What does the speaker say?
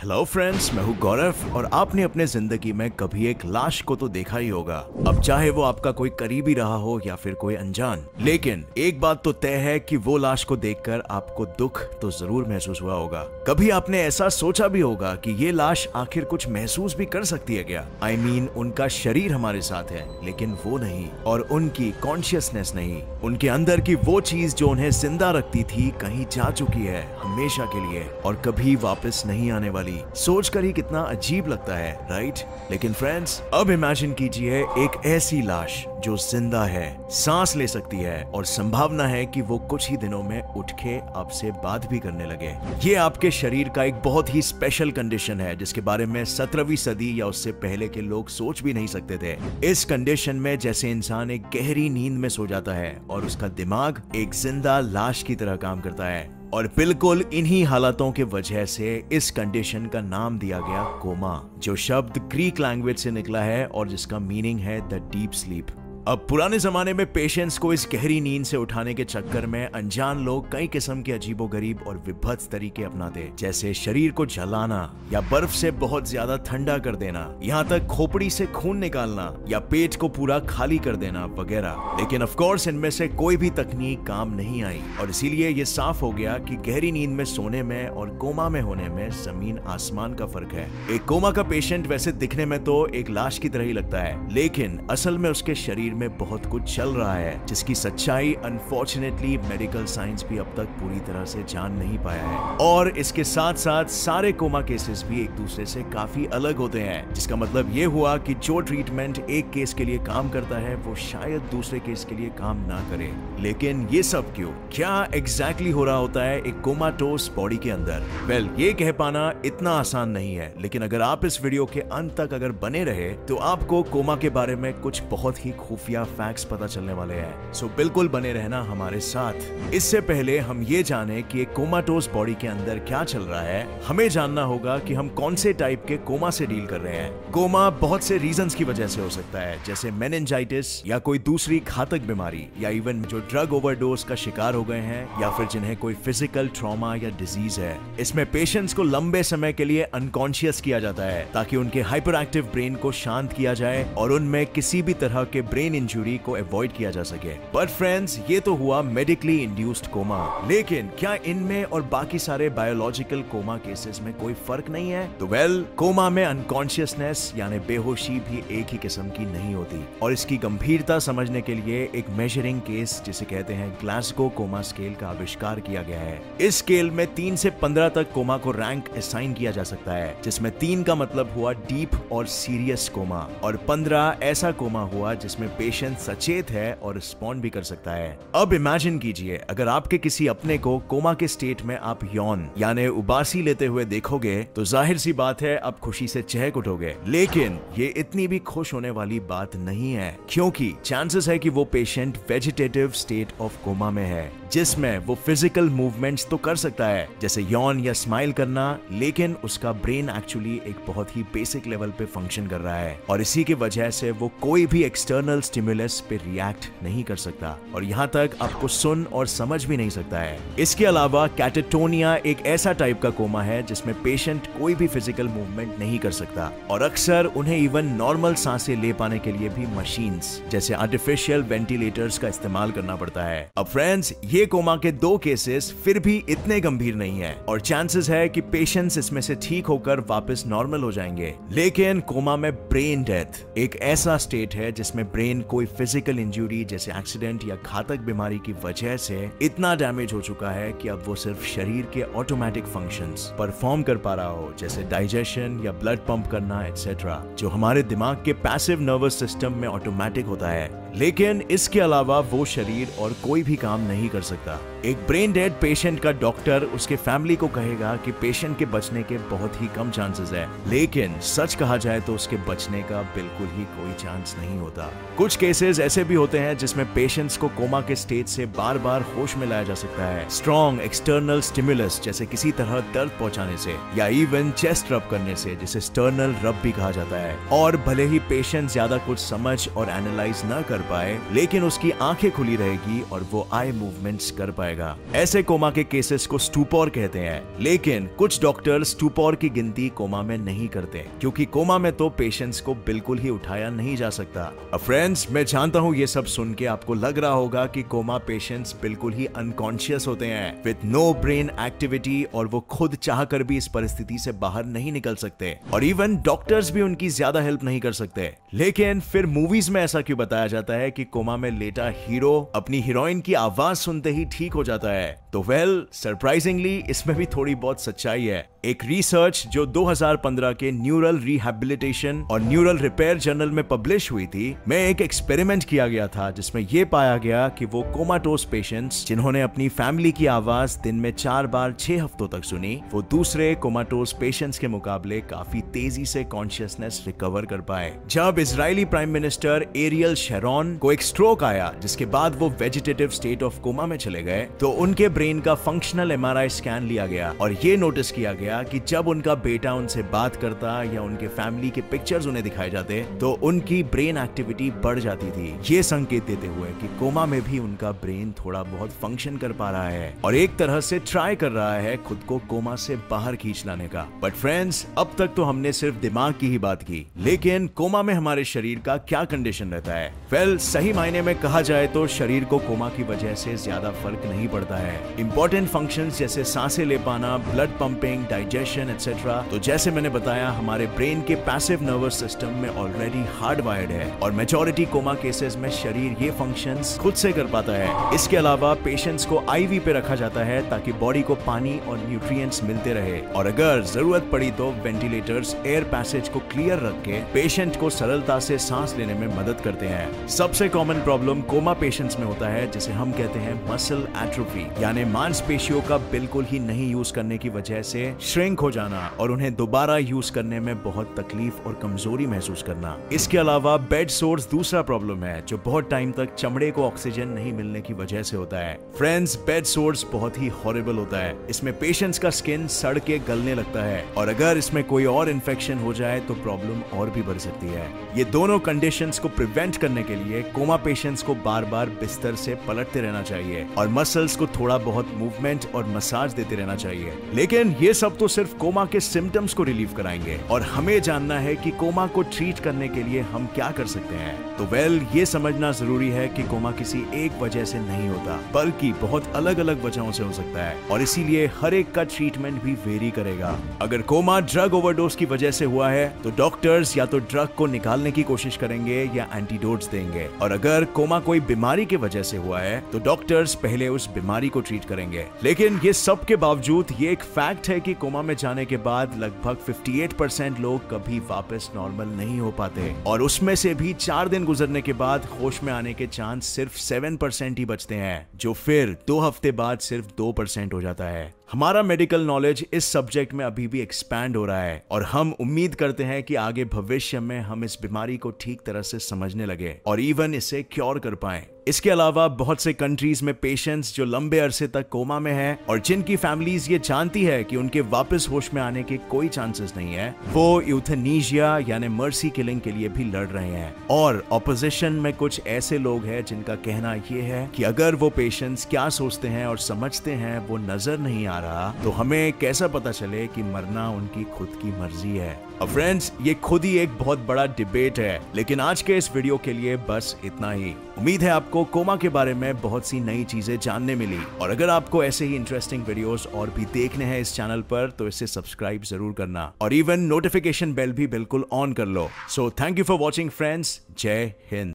Hello friends, मैं हूँ गौरव और आपने अपने जिंदगी में कभी एक लाश को तो देखा ही होगा। अब चाहे वो आपका कोई करीबी रहा हो या फिर कोई अनजान, लेकिन एक बात तो तय है कि वो लाश को देखकर आपको दुख तो जरूर महसूस हुआ होगा। कभी आपने ऐसा सोचा भी होगा कि ये लाश आखिर कुछ महसूस भी कर सकती है क्या? I mean, उनका शरीर हमारे साथ है लेकिन वो नहीं, और उनकी कॉन्शियसनेस नहीं। उनके अंदर की वो चीज जो उन्हें जिंदा रखती थी कहीं जा चुकी है हमेशा के लिए और कभी वापस नहीं आने वाली। सोचकर ही कितना अजीब लगता है, राइट? लेकिन फ्रेंड्स, अब इमेजिन कीजिए एक ऐसी लाश जो जिंदा है, सांस ले सकती है और संभावना है कि वो कुछ ही दिनों में उठ के आपसे बात भी करने लगे। ये आपके शरीर का एक बहुत ही स्पेशल कंडीशन है जिसके बारे में 17वीं सदी या उससे पहले के लोग सोच भी नहीं सकते थे। इस कंडीशन में जैसे इंसान एक गहरी नींद में सो जाता है और उसका दिमाग एक जिंदा लाश की तरह काम करता है, और बिल्कुल इन्हीं हालातों के वजह से इस कंडीशन का नाम दिया गया कोमा, जो शब्द ग्रीक लैंग्वेज से निकला है और जिसका मीनिंग है द डीप स्लीप। अब पुराने जमाने में पेशेंट्स को इस गहरी नींद से उठाने के चक्कर में अनजान लोग कई किस्म के अजीबोगरीब और विभत्स तरीके अपनाते, जैसे शरीर को जलाना या बर्फ से बहुत ज्यादा ठंडा कर देना, यहाँ तक खोपड़ी से खून निकालना या पेट को पूरा खाली कर देना वगैरह। लेकिन ऑफ कोर्स इनमें से कोई भी तकनीक काम नहीं आई और इसीलिए ये साफ हो गया कि गहरी नींद में सोने में और कोमा में होने में जमीन आसमान का फर्क है। एक कोमा का पेशेंट वैसे दिखने में तो एक लाश की तरह ही लगता है, लेकिन असल में उसके शरीर में बहुत कुछ चल रहा है जिसकी सच्चाई अनफॉर्चुनेटली मेडिकल साइंस भी अब तक पूरी तरह से जान नहीं पाया है। और इसके साथ साथ सारे कोमा केसेस भी एक दूसरे से काफी अलग होते हैं, जिसका मतलब ये हुआ कि जो ट्रीटमेंट एक केस के लिए काम करता है वो शायद दूसरे केस के लिए काम ना करे। लेकिन ये सब क्यों? क्या एग्जैक्टली हो रहा होता है एक कोमाटोस बॉडी के अंदर? वेल, ये कह पाना इतना आसान नहीं है, लेकिन अगर आप इस वीडियो के अंत तक अगर बने रहे तो आपको कोमा के बारे में कुछ बहुत ही खुफिया फैक्ट्स पता चलने वाले हैं। सो बिल्कुल बने रहना हमारे साथ। इससे पहले हम ये जाने कि एक कोमाटोस बॉडी के अंदर क्या चल रहा है, हमें जानना होगा कि हम कौन से टाइप के कोमा से डील कर रहे हैं। कोमा बहुत से रीजंस की वजह से हो सकता है, जैसे मेनिंजाइटिस या कोई दूसरी घातक बीमारी, या इवन जो ड्रग ओवरडोज का शिकार हो गए हैं या फिर जिन्हें कोई फिजिकल ट्रॉमा या डिजीज है। इसमें पेशेंट्स को लंबे समय के लिए अनकॉन्शियस किया जाता है ताकि उनके हाइपर एक्टिव ब्रेन को शांत किया जाए और उनमें किसी भी तरह के ब्रेन इंजुरी को अवॉइड किया जा सके। बट फ्रेंड्स, ये तो हुआ मेडिकली इंड्यूस्ड कोमा, लेकिन क्या इनमें और बाकी सारे बायोलॉजिकल कोमा केसेस में कोई फर्क नहीं है? तो वेल, कोमा में अनकॉन्शियसनेस यानी बेहोशी भी एक ही किस्म की नहीं होती, और इसकी गंभीरता समझने के लिए एक मेजरिंग केस जिसे कहते हैं ग्लासगो कोमा स्केल का आविष्कार किया गया है। इस स्केल में 3 से 15 तक कोमा को रैंक असाइन किया जा सकता है, जिसमें 3 का मतलब हुआ डीप और सीरियस कोमा, और 15 ऐसा कोमा हुआ जिसमें पेशेंट सचेत है और रिस्पॉन्ड भी कर सकता है। अब इमेजिन कीजिए, अगर आपके किसी अपने को कोमा के स्टेट में आप यौन यानी उबासी लेते हुए देखोगे तो जाहिर सी बात है आप खुशी से चहक उठोगे। लेकिन ये इतनी भी खुश होने वाली बात नहीं है, क्योंकि चांसेस है कि वो patient vegetative state of coma में है, जिसमें वो फिजिकल मूवमेंट्स तो कर सकता है जैसे यौन या स्माइल करना, लेकिन उसका ब्रेन एक्चुअली एक बहुत ही बेसिक लेवल पे फंक्शन कर रहा है और इसी की वजह से वो कोई भी एक्सटर्नल स्टिमुलस पे रिएक्ट नहीं कर सकता और यहाँ तक आपको सुन और समझ भी नहीं सकता है। इसके अलावा कैटेटोनिया एक ऐसा टाइप का कोमा है जिसमें पेशेंट कोई भी फिजिकल मूवमेंट नहीं कर सकता और अक्सर उन्हें इवन नॉर्मल सांसें ले पाने के लिए भी मशीन्स जैसे आर्टिफिशियल वेंटिलेटर्स का इस्तेमाल करना पड़ता है। अब फ्रेंड्स, ये कोमा के 2 केसेस फिर भी इतने गंभीर नहीं है और चांसेस है कि पेशेंट्स इसमें से ठीक होकर वापस नॉर्मल हो जाएंगे। लेकिन कोमा में ब्रेन डेथ एक ऐसा स्टेट है जिसमें ब्रेन कोई फिजिकल इंजरी जैसे एक्सीडेंट या घातक बीमारी की वजह से इतना डैमेज हो चुका है कि अब वो सिर्फ शरीर के ऑटोमेटिक फंक्शंस परफॉर्म कर पा रहा हो, जैसे डाइजेशन या ब्लड पंप करना एटसेट्रा, जो हमारे दिमाग के पैसिव नर्वस सिस्टम में ऑटोमेटिक होता है। लेकिन इसके अलावा वो शरीर और कोई भी काम नहीं कर सकता। एक ब्रेन डेड पेशेंट का डॉक्टर उसके फैमिली को कहेगा कि पेशेंट के बचने के बहुत ही कम चांसेस है, लेकिन सच कहा जाए तो उसके बचने का बिल्कुल ही कोई चांस नहीं होता। कुछ केसेस ऐसे भी होते हैं जिसमें पेशेंट्स को कोमा के स्टेज से बार बार होश में लाया जा सकता है स्ट्रॉन्ग एक्सटर्नल स्टिमुलस जैसे किसी तरह दर्द पहुंचाने से या इवन चेस्ट रब करने से, जिसे स्टर्नल रब भी कहा जाता है। और भले ही पेशेंट ज्यादा कुछ समझ और एनालाइज न कर पाए, लेकिन उसकी आंखें खुली रहेगी और वो आई मूवमेंट्स कर पाएगा। ऐसे कोमा के केसेस को स्टूपोर कहते हैं, लेकिन कुछ डॉक्टर स्टूपोर की गिनती कोमा में नहीं करते, क्योंकि कोमा में तो पेशेंट्स को बिल्कुल ही उठाया नहीं जा सकता। फ्रेंड्स, मैं जानता हूँ ये सब सुन के आपको लग रहा होगा कि कोमा पेशेंट्स बिल्कुल ही अनकॉन्शियस होते हैं विद नो ब्रेन एक्टिविटी, और वो खुद चाहकर भी इस परिस्थिति से बाहर नहीं निकल सकते, और इवन डॉक्टर्स भी उनकी ज्यादा हेल्प नहीं कर सकते। लेकिन फिर मूवीज में ऐसा क्यों बताया जाता है कि कोमा में लेटा हीरो अपनी हीरोइन की आवाज सुनते ही ठीक हो जाता है? तो वेल, सरप्राइजिंगली इसमें भी थोड़ी बहुत सच्चाई है। एक रिसर्च जो 2015 के न्यूरल रिहैबिलिटेशन और न्यूरल रिपेयर जर्नल में पब्लिश हुई थी, में एक एक्सपेरिमेंट किया गया था जिसमें यह पाया गया कि वो कोमाटोस पेशेंट्स जिन्होंने अपनी फैमिली की आवाज दिन में 4 बार 6 हफ्तों तक सुनी, वो दूसरे कोमाटोस पेशेंट्स के मुकाबले काफी तेजी से कॉन्शियसनेस रिकवर कर पाए। जब Israeli prime minister Ariel Sharon को एक स्ट्रोक आया, जिसके बाद वो वेजिटेटिव स्टेट ऑफ कोमा में चले गए, तो उनके ब्रेन का फंक्शनल एमआरआई स्कैन लिया गया और ये नोटिस किया गया कि जब उनका बेटा उनसे बात करता या उनके फैमिली के पिक्चर्स उन्हें दिखाए जाते, तो उनकी ब्रेन एक्टिविटी बढ़ जाती थी, ये संकेत देते हुए कि कोमा में भी उनका ब्रेन थोड़ा बहुत फंक्शन कर पा रहा है और एक तरह से ट्राई कर रहा है खुद को कोमा से बाहर खींच लाने का। बट फ्रेंड्स, अब तक तो हमने सिर्फ दिमाग की ही बात की, लेकिन कोमा में हमारे शरीर का क्या कंडीशन रहता है? वेल, सही मायने में कहा जाए तो शरीर को कोमा की वजह से ज्यादा फर्क नहीं पड़ता है। इंपॉर्टेंट फंक्शंस जैसे सांसें ले पाना, ब्लड पंपिंग, डाइजेशन एटसेट्रा, तो जैसे मैंने बताया, हमारे ब्रेन के पैसिव नर्वस सिस्टम में ऑलरेडी हार्डवायर्ड है और मेजॉरिटी कोमा केसेस में शरीर ये फंक्शंस खुद से कर पाता है। इसके अलावा पेशेंट्स को आईवी पे रखा जाता है ताकि बॉडी को पानी और न्यूट्रिएंट्स मिलते रहे, और अगर जरूरत पड़ी तो वेंटिलेटर्स एयर पैसेज को क्लियर रख के पेशेंट को सरलता से सांस लेने में मदद करते हैं। सबसे कॉमन प्रॉब्लम कोमा पेशेंट्स में होता है जिसे हम कहते हैं मसल एट्रोफी, यानी मांसपेशियों का बिल्कुल ही नहीं यूज करने की वजह से श्रिंक हो जाना और उन्हें दोबारा यूज करने में बहुत तकलीफ और कमजोरी महसूस करना। इसके अलावा बेड सोर्स दूसरा प्रॉब्लम है जो बहुत टाइम तक चमड़े को ऑक्सीजन नहीं मिलने की वजह से होता है। फ्रेंड्स, बेड सोर्स बहुत ही हॉरिबल होता है। इसमें पेशेंट्स का स्किन सड़ के गलने लगता है और अगर इसमें कोई और इन्फेक्शन हो जाए तो प्रॉब्लम और भी बढ़ सकती है। ये दोनों कंडीशंस को प्रिवेंट करने के लिए कोमा पेशेंट्स को बार बार बिस्तर से पलटते रहना चाहिए और मसल्स को थोड़ा बहुत मूवमेंट और मसाज देते रहना चाहिए। लेकिन ये सब तो सिर्फ कोमा के सिम्टम्स को रिलीव कराएंगे और हमें जानना है कि कोमा को ट्रीट करने के लिए हम क्या कर सकते हैं। तो वेल, ये समझना जरूरी है कि कोमा किसी एक वजह से नहीं होता, बल्कि बहुत अलग अलग वजहों से हो सकता है और इसीलिए हर एक का ट्रीटमेंट भी वेरी करेगा। अगर कोमा ड्रग ओवरडोज की वजह से हुआ है तो डॉक्टर्स या तो ड्रग को निकालने की कोशिश करेंगे या एंटीडोट्स देंगे, और अगर कोमा कोई बीमारी की वजह से हुआ है तो डॉक्टर्स पहले उस बीमारी को ट्रीट करेंगे। लेकिन ये सब के बावजूद ये एक फैक्ट है कि कोमा में जाने के बाद लगभग 58% लोग कभी वापस नॉर्मल नहीं हो पाते और उसमें से भी 4 दिन गुजरने के बाद होश में आने के चांस सिर्फ 7% ही बचते हैं, जो फिर 2 हफ्ते बाद सिर्फ 2% हो जाता है। हमारा मेडिकल नॉलेज इस सब्जेक्ट में अभी भी एक्सपैंड हो रहा है और हम उम्मीद करते हैं कि आगे भविष्य में हम इस बीमारी को ठीक तरह से समझने लगे और इवन इसे क्योर कर पाए। इसके अलावा बहुत से कंट्रीज में पेशेंट्स जो लंबे अरसे तक कोमा में हैं और जिनकी फैमिलीज ये जानती है कि उनके वापस होश में आने के कोई चांसेस नहीं है, वो यूथेनेशिया यानी मर्सी किलिंग के लिए भी लड़ रहे हैं। और ऑपोजिशन में कुछ ऐसे लोग हैं जिनका कहना ये है कि अगर वो पेशेंट्स क्या सोचते हैं और समझते हैं वो नजर नहीं आ रहा, तो हमें कैसा पता चले कि मरना उनकी खुद की मर्जी है। अब फ्रेंड्स, ये खुद ही एक बहुत बड़ा डिबेट है, लेकिन आज के इस वीडियो के लिए बस इतना ही। उम्मीद है आपको कोमा के बारे में बहुत सी नई चीजें जानने मिली, और अगर आपको ऐसे ही इंटरेस्टिंग वीडियोस और भी देखने हैं इस चैनल पर तो इसे सब्सक्राइब जरूर करना और इवन नोटिफिकेशन बेल भी बिल्कुल ऑन कर लो। So thank you for watching friends. जय हिंद।